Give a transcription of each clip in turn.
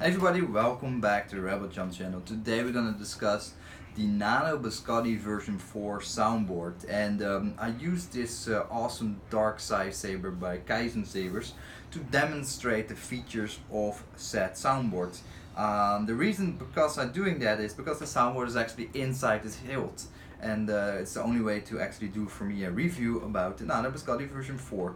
Hey everybody, welcome back to the Rebel Jump channel. Today we're going to discuss the Nano Biscotti version 4 soundboard, and I used this awesome dark side saber by Kaizen Sabers to demonstrate the features of said soundboard. The reason because I'm doing that is because the soundboard is actually inside this hilt, and it's the only way to actually do for me a review about the Nano Biscotti version 4.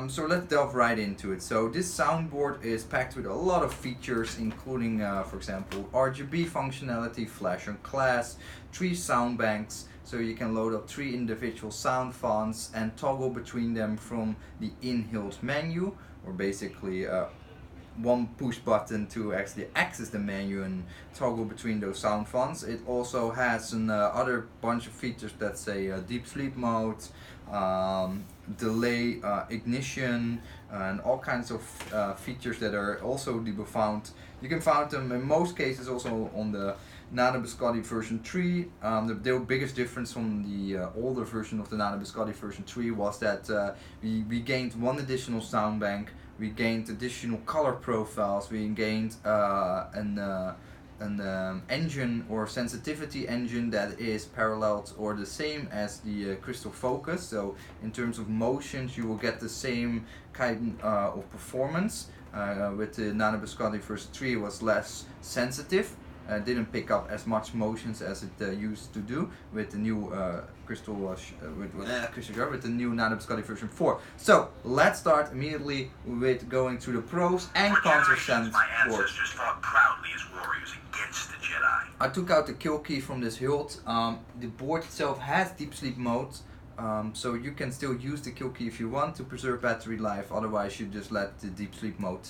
So let's delve right into it. So this soundboard is packed with a lot of features, including for example RGB functionality, flash on class, 3 sound banks, so you can load up 3 individual sound fonts and toggle between them from the in-hilt menu, or basically one push button to actually access the menu and toggle between those sound fonts. It also has an other bunch of features that say deep sleep mode, delay ignition, and all kinds of features that are also to be found. You can find them in most cases also on the Nano Biscotti version 3. The biggest difference from the older version of the Nano Biscotti version 3 was that we gained one additional sound bank, we gained additional color profiles, we gained an engine or sensitivity engine that is paralleled or the same as the crystal focus. So in terms of motions you will get the same kind of performance. With the Nano Biscotti version 3 it was less sensitive, didn't pick up as much motions as it used to do with the new with the new Nano Biscotti version 4. So let's start immediately with going through the pros and cons of soundboard. My ancestors fought proudly as warriors against the Jedi. I took out the kill key from this hilt. The board itself has deep sleep mode, so you can still use the kill key if you want to preserve battery life. Otherwise you just let the deep sleep mode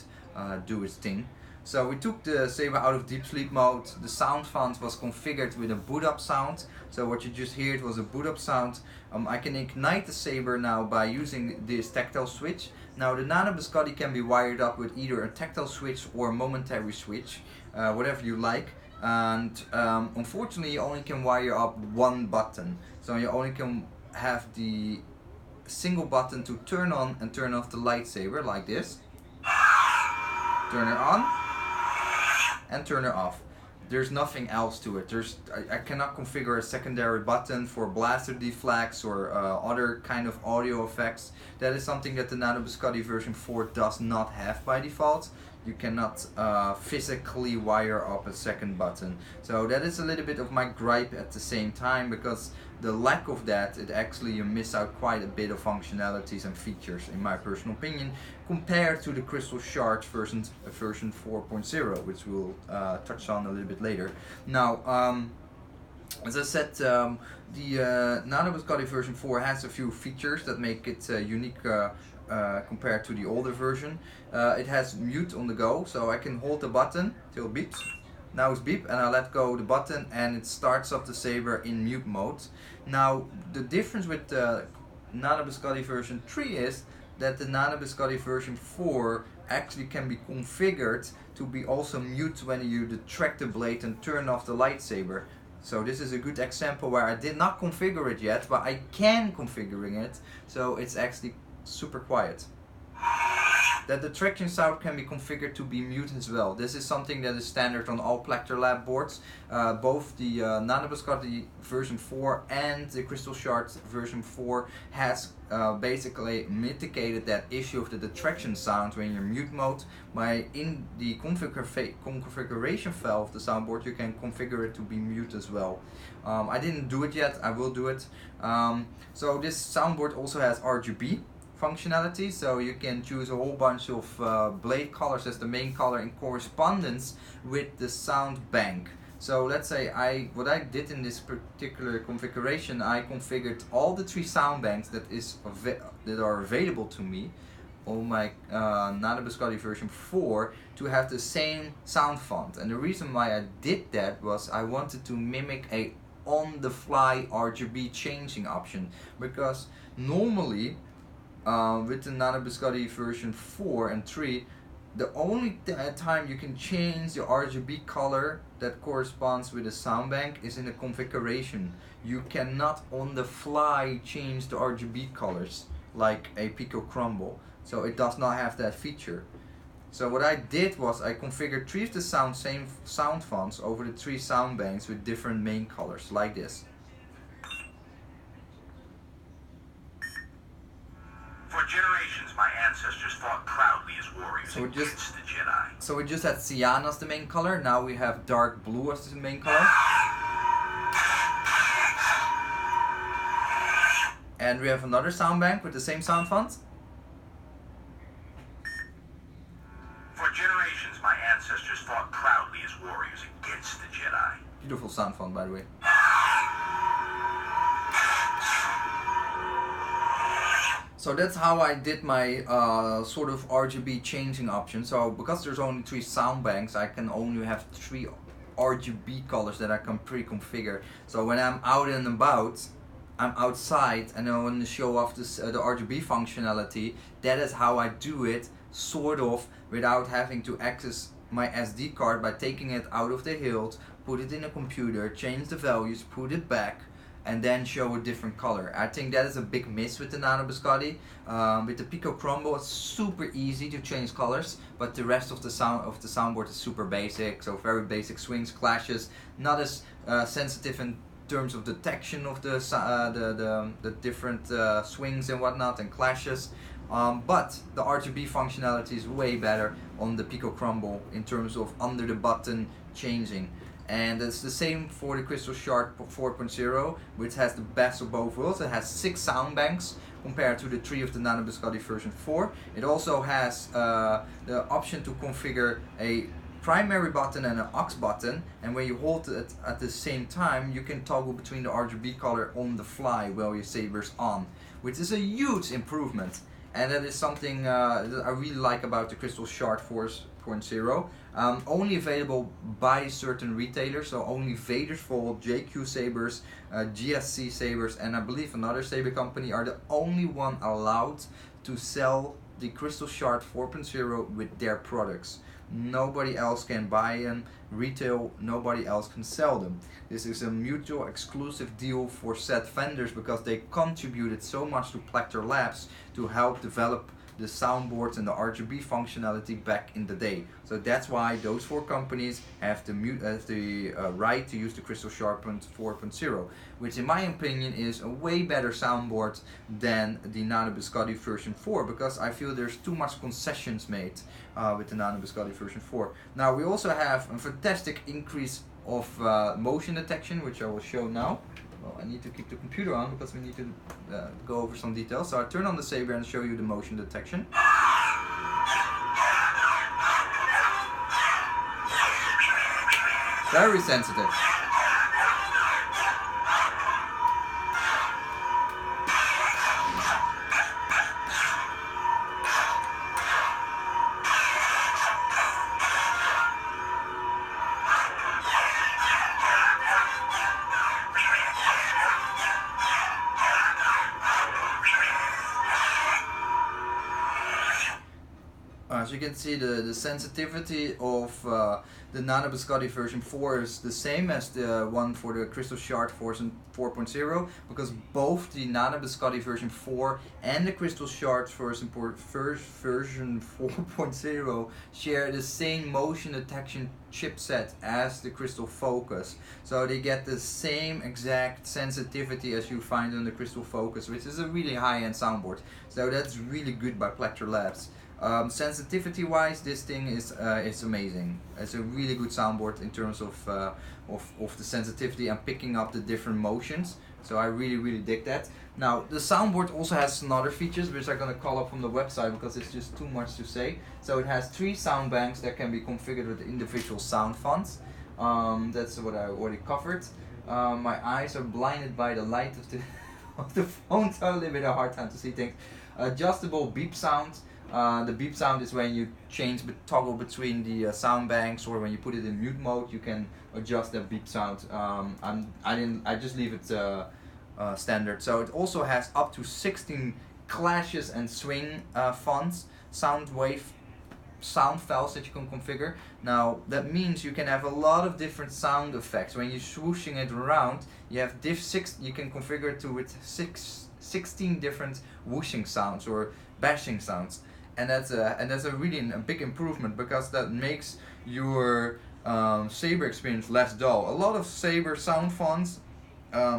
do its thing. So we took the saber out of deep sleep mode. The sound font was configured with a boot up sound. So what you just heard was a boot up sound. I can ignite the saber now by using this tactile switch. Now the Nano Biscotti can be wired up with either a tactile switch or a momentary switch, whatever you like. And unfortunately you only can wire up one button. So you only can have the single button to turn on and turn off the lightsaber, like this. Turn her on and turn her off. There's nothing else to it. I cannot configure a secondary button for blaster deflects or other kind of audio effects. That is something that the Nano Biscotti version 4 does not have by default. You cannot physically wire up a second button. So that is a little bit of my gripe at the same time, because the lack of that, you miss out quite a bit of functionalities and features, in my personal opinion, compared to the Crystal Shards version 4.0, which we'll touch on a little bit later. Now, as I said, the Nano Biscotti version 4 has a few features that make it unique compared to the older version. It has mute on the go, so I can hold the button till it beeps. Now it's beep, and I let go the button and it starts up the saber in mute mode. Now the difference with the Nano Biscotti version 3 is that the Nano Biscotti version 4 actually can be configured to be also mute when you detract the blade and turn off the lightsaber. So this is a good example where I did not configure it yet, but I can configure it, so it's actually super quiet. That the traction sound can be configured to be mute as well. This is something that is standard on all Plecter lab boards. Both the Nano Biscotti version 4 and the Crystal Shards version 4 has basically mitigated that issue of the detraction sound when you're mute mode. By in the configuration file of the soundboard you can configure it to be mute as well. I didn't do it yet, I will do it. So this soundboard also has RGB functionality, so you can choose a whole bunch of blade colors as the main color in correspondence with the sound bank. So let's say what I did in this particular configuration, I configured all the 3 sound banks that are available to me on my Nano Biscotti version 4 to have the same sound font. And the reason why I did that was I wanted to mimic a on-the-fly RGB changing option, because normally with the Nano Biscotti version 4 and 3, the only time you can change the RGB color that corresponds with the sound bank is in the configuration. You cannot on the fly change the RGB colors like a Pico Crumble, so it does not have that feature. So what I did was I configured 3 of the same sound fonts over the 3 sound banks with different main colors, like this. For generations, my ancestors fought proudly as warriors against the Jedi. So we just had cyan as the main color, now we have dark blue as the main color. And we have another sound bank with the same sound font. For generations, my ancestors fought proudly as warriors against the Jedi. Beautiful sound font, by the way. So that's how I did my sort of RGB changing option. So because there's only 3 sound banks, I can only have 3 RGB colors that I can pre-configure. So when I'm out and about, I'm outside and I want to show off this, the RGB functionality, that is how I do it, sort of, without having to access my SD card by taking it out of the hilt, put it in a computer, change the values, put it back, and then show a different color. I think that is a big miss with the Nano Biscotti. With the Pico Crumble, it's super easy to change colors, but the rest of the soundboard is super basic. So very basic swings, clashes, not as sensitive in terms of detection of the different swings and whatnot and clashes. But the RGB functionality is way better on the Pico Crumble in terms of under the button changing. And it's the same for the Crystal Shard 4.0, which has the best of both worlds. It has 6 sound banks compared to the 3 of the Nano Biscotti version 4. It also has the option to configure a primary button and an aux button, and when you hold it at the same time, you can toggle between the RGB color on the fly while your saber's on, which is a huge improvement. And that is something that I really like about the Crystal Shard 4.0. Only available by certain retailers, so only Vader's Vault, JQ Sabers, GSC Sabers, and I believe another saber company are the only one allowed to sell the Crystal Shard 4.0 with their products. Nobody else can buy them, retail, nobody else can sell them. This is a mutual exclusive deal for said vendors because they contributed so much to Plecter Labs to help develop the soundboards and the RGB functionality back in the day. So that's why those 4 companies have the right to use the Crystal Shard 4.0, which in my opinion is a way better soundboard than the Nano Biscotti version 4, because I feel there's too much concessions made with the Nano Biscotti version 4. Now we also have a fantastic increase of motion detection, which I will show now. Well, I need to keep the computer on because we need to go over some details. So I turn on the saber and show you the motion detection. Very sensitive. As you can see, the sensitivity of the Nano Biscotti version 4 is the same as the one for the Crystal Shard 4.0, because both the Nano Biscotti version 4 and the Crystal Shard version 4.0 share the same motion detection chipset as the Crystal Focus. So they get the same exact sensitivity as you find on the Crystal Focus, which is a really high-end soundboard. So that's really good by Plecter Labs. Sensitivity wise, this thing is amazing. It's a really good soundboard in terms of the sensitivity and picking up the different motions. So I really dig that. Now the soundboard also has some other features which I'm gonna call up from the website because it's just too much to say. So it has 3 sound banks that can be configured with individual sound fonts. That's what I already covered. My eyes are blinded by the light of the phone, so I have a little bit of a hard time to see things. Adjustable beep sound. The beep sound is when you toggle between the sound banks, or when you put it in mute mode, you can adjust that beep sound. I just leave it standard. So it also has up to 16 clashes and swing fonts, sound files that you can configure. Now that means you can have a lot of different sound effects. When you're swooshing it around, you have you can configure it to with 16 different whooshing sounds or bashing sounds. and that's a really a big improvement, because that makes your Sabre experience less dull. A lot of Sabre sound fonts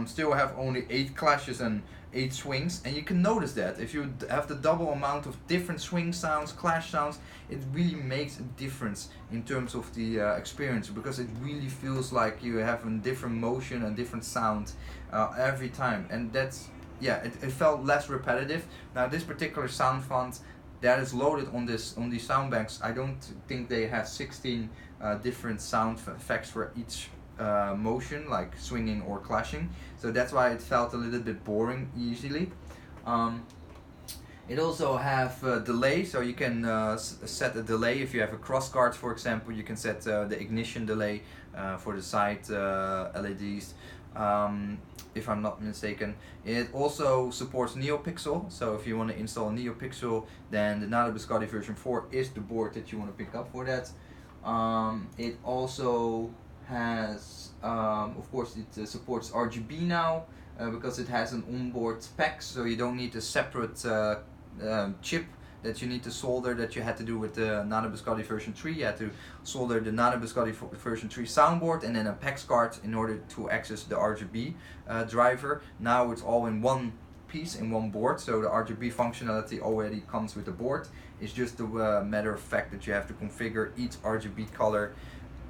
still have only 8 clashes and 8 swings, and you can notice that if you have the double amount of different swing sounds, clash sounds, it really makes a difference in terms of the experience, because it really feels like you have a different motion and different sound every time, and that's, yeah, it felt less repetitive. Now this particular sound font that is loaded on these sound banks, I don't think they have 16 different sound effects for each motion, like swinging or clashing, so that's why it felt a little bit boring easily. It also have delay, so you can set a delay if you have a cross guard, for example. You can set the ignition delay for the side LEDs, if I'm not mistaken. It also supports NeoPixel, so if you want to install NeoPixel, then the Nano Biscotti version 4 is the board that you want to pick up for that. It also has, of course, it supports RGB now, because it has an onboard spec, so you don't need a separate chip that you need to solder, that you had to do with the Nano Biscotti version 3. You had to solder the Nano Biscotti version 3 soundboard and then a PAX card in order to access the RGB driver. Now it's all in one piece, in one board, so the RGB functionality already comes with the board. It's just the matter of fact that you have to configure each RGB color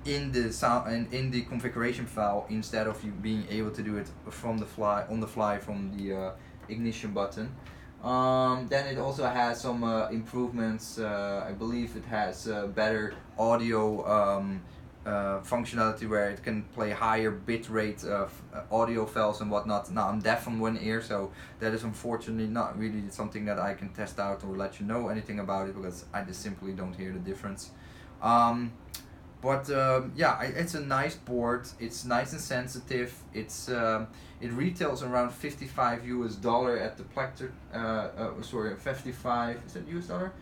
in the sound and in the configuration file, instead of you being able to do it from the fly, on the fly, from the ignition button. Then it also has some improvements. I believe it has better audio functionality, where it can play higher bitrate audio files and whatnot. Now I'm deaf on one ear, so that is unfortunately not really something that I can test out or let you know anything about it, because I just simply don't hear the difference. But yeah, it's a nice board. It's nice and sensitive. It retails around $55 at the Plecter. Sorry, 55. Is that US dollar?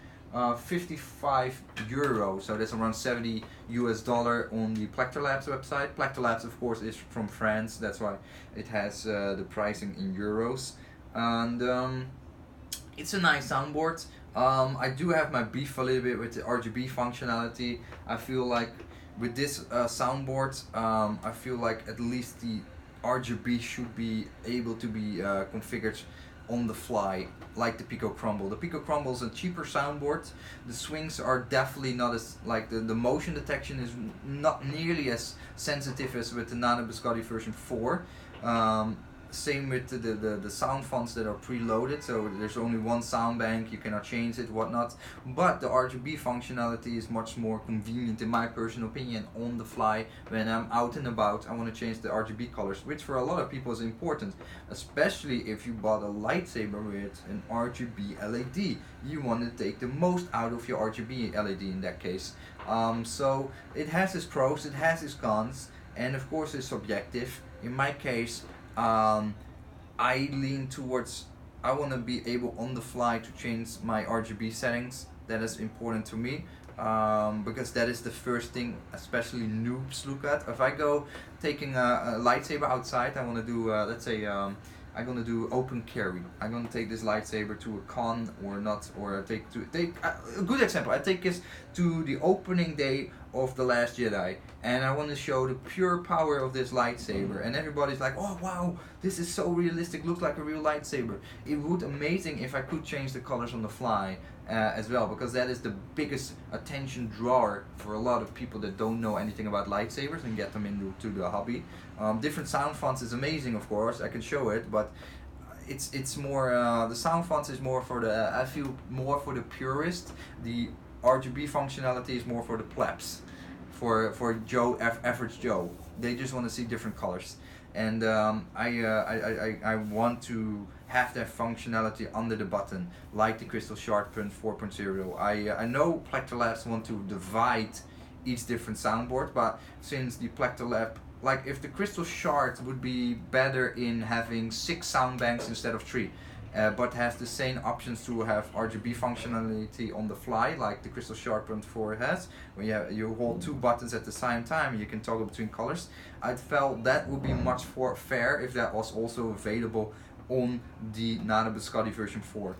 55 euro. So that's around $70 on the Plecter Labs website. Plecter Labs, of course, is from France. That's why it has the pricing in euros. And it's a nice soundboard. I do have my beef a little bit with the RGB functionality. I feel like with this soundboard, I feel like at least the RGB should be able to be configured on the fly, like the Pico Crumble. The Pico Crumble is a cheaper soundboard. The swings are definitely not as, like the motion detection is not nearly as sensitive as with the Nano Biscotti version 4. Same with the sound fonts that are preloaded, so there's only one sound bank, you cannot change it, whatnot. But the RGB functionality is much more convenient, in my personal opinion, on the fly. When I'm out and about, I want to change the RGB colors, which for a lot of people is important, especially if you bought a lightsaber with an RGB LED. You want to take the most out of your RGB LED in that case. So it has its pros, it has its cons, and of course it's subjective. In my case, I lean towards, I want to be able on the fly to change my RGB settings. That is important to me, because that is the first thing especially noobs look at. If I go taking a lightsaber outside, I want to do let's say I'm gonna do open carry. I'm gonna take this lightsaber to a con or not, or take a good example. I take this to the opening day of The Last Jedi, and I want to show the pure power of this lightsaber, and everybody's like, oh wow, this is so realistic, looks like a real lightsaber. It would be amazing if I could change the colors on the fly as well, because that is the biggest attention drawer for a lot of people that don't know anything about lightsabers and get them into the hobby. Different sound fonts is amazing, of course, I can show it, but it's more, the sound fonts is more for the, I feel more for the purist. The RGB functionality is more for the plebs, for Joe, average Joe. They just want to see different colors, and I want to have that functionality under the button, like the Crystal Sharpen 4.0. I know Plecter Labs want to divide each different soundboard, but since the Plecter Lab, like if the Crystal Shard would be better in having 6 sound banks instead of 3, but has the same options to have RGB functionality on the fly, like the Crystal Sharpened 4 has, where you hold 2 buttons at the same time and you can toggle between colors. I felt that would be much more fair if that was also available on the Nano Biscotti version 4.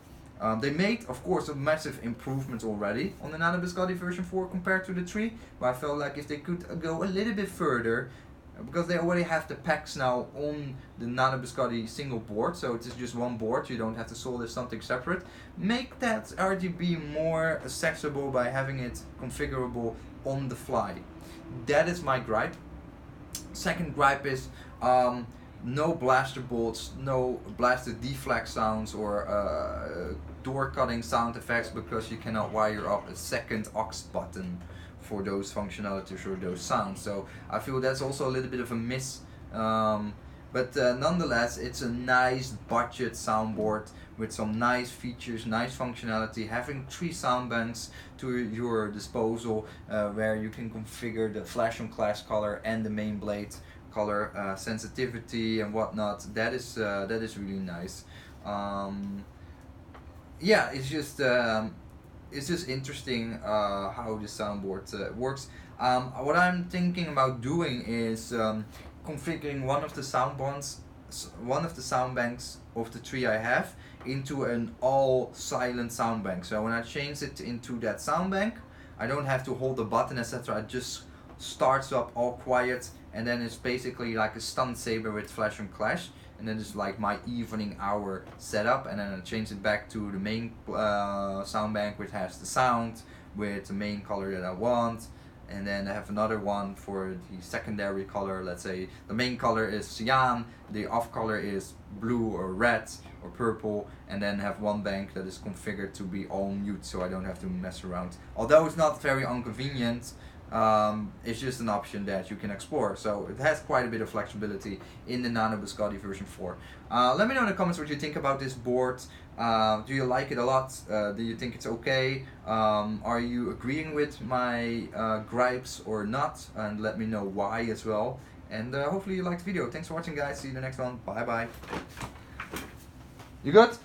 They made, of course, a massive improvement already on the Nano Biscotti version 4 compared to the 3, but I felt like if they could go a little bit further, because they already have the packs now on the Nano Biscotti single board, so it is just one board, you don't have to solder something separate. Make that RGB more accessible by having it configurable on the fly. That is my gripe. Second gripe is no blaster bolts, no blaster deflag sounds or door cutting sound effects, because you cannot wire up a second aux button for those functionalities or those sounds. So I feel that's also a little bit of a miss. But nonetheless, it's a nice budget soundboard with some nice features, nice functionality, having 3 sound banks to your disposal, where you can configure the flash on clash color and the main blade color sensitivity and whatnot. That is really nice. Yeah, it's just interesting how the soundboard works. What I'm thinking about doing is configuring one of the sound banks of the 3 I have into an all silent sound bank. So when I change it into that sound bank, I don't have to hold the button, etc. It just starts up all quiet, and then it's basically like a stun saber with flash and clash. And then it's like my evening hour setup, and then I change it back to the main sound bank, which has the sound with the main color that I want, and then I have another one for the secondary color. Let's say the main color is cyan, the off color is blue or red or purple, and then have one bank that is configured to be all mute, so I don't have to mess around. Although it's not very inconvenient, it's just an option that you can explore. So it has quite a bit of flexibility in the Nano Biscotti version 4. Let me know in the comments what you think about this board. Do you like it a lot? Do you think it's okay? Are you agreeing with my gripes or not? And let me know why as well. And hopefully you liked the video. Thanks for watching, guys. See you in the next one. Bye bye. You good?